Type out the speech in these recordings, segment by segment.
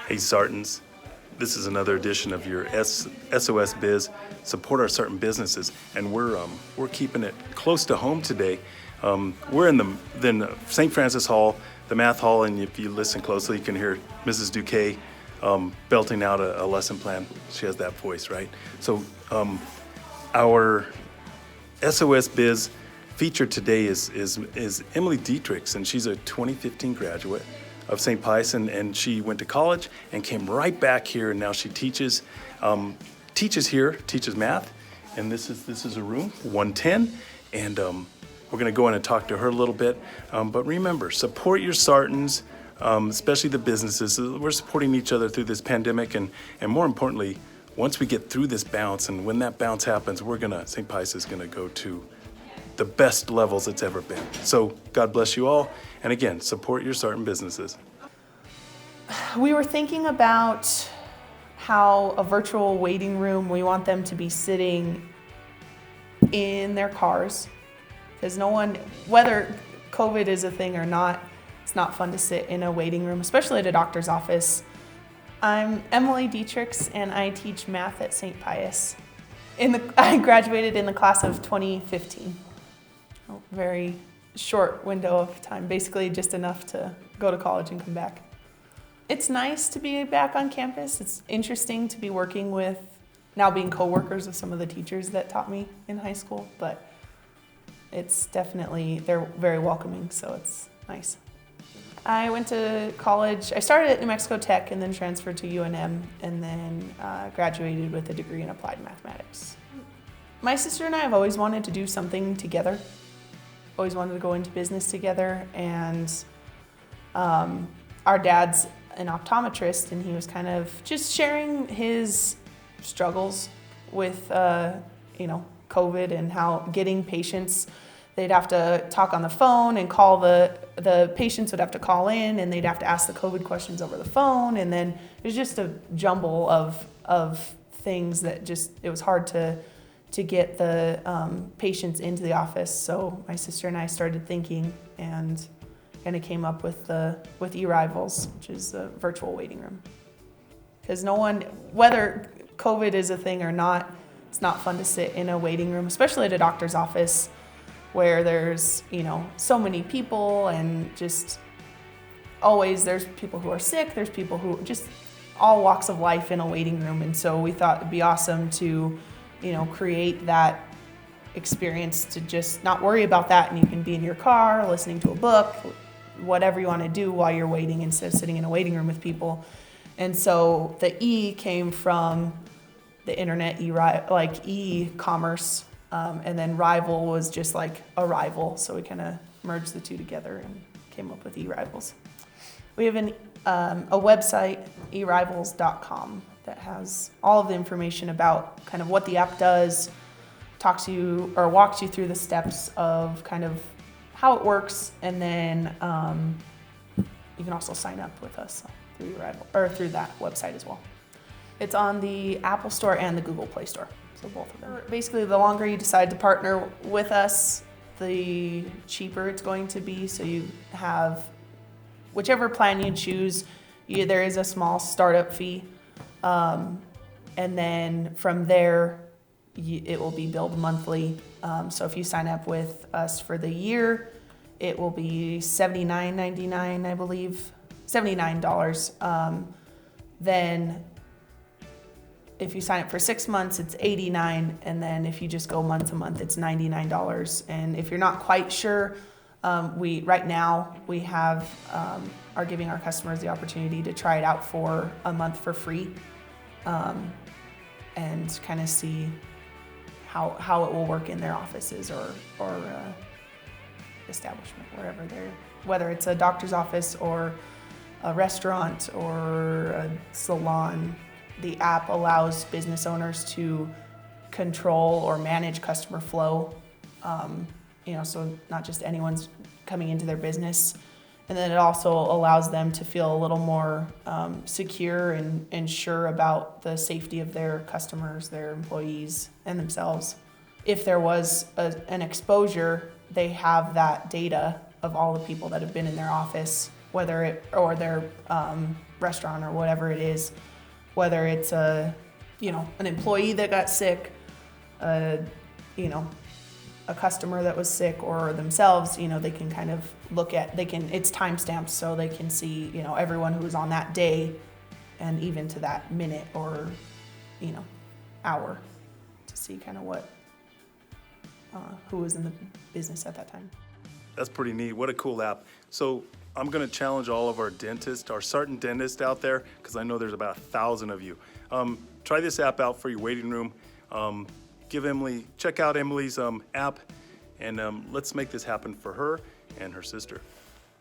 Hey, Sartans, this is another edition of your SOS Biz. Support our certain businesses, and we're keeping it close to home today. We're in the St. Francis Hall, the math hall, and if you listen closely, you can hear Mrs. Duque belting out a lesson plan. She has that voice, right? So our SOS Biz featured today is Emily Dieterichs, and she's a 2015 graduate of St. Pius, and she went to college and came right back here, and now she teaches math, and this is a room 110, and we're going to go in and talk to her a little bit. But remember, support your Sartans, especially the businesses. We're supporting each other through this pandemic, and more importantly, once we get through this bounce, and when that bounce happens, St. Pius is gonna go to the best levels it's ever been. So God bless you all, and again, support your Sartan businesses. We were thinking about how a virtual waiting room, we want them to be sitting in their cars, because no one, whether COVID is a thing or not, it's not fun to sit in a waiting room, especially at a doctor's office. I'm Emily Dieterichs, and I teach math at St. Pius. I graduated in the class of 2015. A very short window of time, basically just enough to go to college and come back. It's nice to be back on campus. It's interesting to be working with, now being co-workers with some of the teachers that taught me in high school, but it's definitely, they're very welcoming, so it's nice. I went to college, I started at New Mexico Tech and then transferred to UNM, and then graduated with a degree in applied mathematics. My sister and I have always wanted to do something together. Always wanted to go into business together, and our dad's an optometrist, and he was kind of just sharing his struggles with COVID and how getting patients, they'd have to talk on the phone and call the patients would have to call in, and they'd have to ask the COVID questions over the phone, and then it was just a jumble of things that just, it was hard to get the patients into the office. So my sister and I started thinking and kind of came up with eRrivals, which is a virtual waiting room. Because no one, whether COVID is a thing or not, it's not fun to sit in a waiting room, especially at a doctor's office where there's, so many people, and just always there's people who are sick, there's people who just all walks of life in a waiting room. And so we thought it'd be awesome to create that experience to just not worry about that, and you can be in your car listening to a book, whatever you want to do while you're waiting, instead of sitting in a waiting room with people. And so the E came from the internet, e-commerce, and then rival was just like a rival, so we kind of merged the two together and came up with eRrivals. We have a website, eRrivals.com, that has all of the information about kind of what the app does, walks you through the steps of kind of how it works, and then you can also sign up with us through through that website as well. It's on the Apple Store and the Google Play Store, so both of them. Basically, the longer you decide to partner with us, the cheaper it's going to be. So you have whichever plan you choose, there is a small startup fee. And then from there, it will be billed monthly. So if you sign up with us for the year, it will be $79.99, I believe, $79. Then if you sign up for 6 months, it's $89. And then if you just go month to month, it's $99. And if you're not quite sure, right now we are giving our customers the opportunity to try it out for a month for free. And kind of see how it will work in their offices or establishment, whether it's a doctor's office or a restaurant or a salon. The app allows business owners to control or manage customer flow, so not just anyone's coming into their business. And then it also allows them to feel a little more secure and sure about the safety of their customers, their employees, and themselves. If there was an exposure, they have that data of all the people that have been in their office whether it, or their restaurant or whatever it is, whether it's a, you know, an employee that got sick, you know, a customer that was sick, or themselves, you know, they can kind of look at, it's timestamped so they can see, you know, everyone who was on that day and even to that minute or, you know, hour, to see kind of what, who was in the business at that time. That's pretty neat. What a cool app. So I'm going to challenge all of our dentists, our Sartan dentists out there, because I know there's about 1,000 of you. Try this app out for your waiting room. Check out Emily's app, and let's make this happen for her and her sister.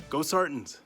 Go Sartans!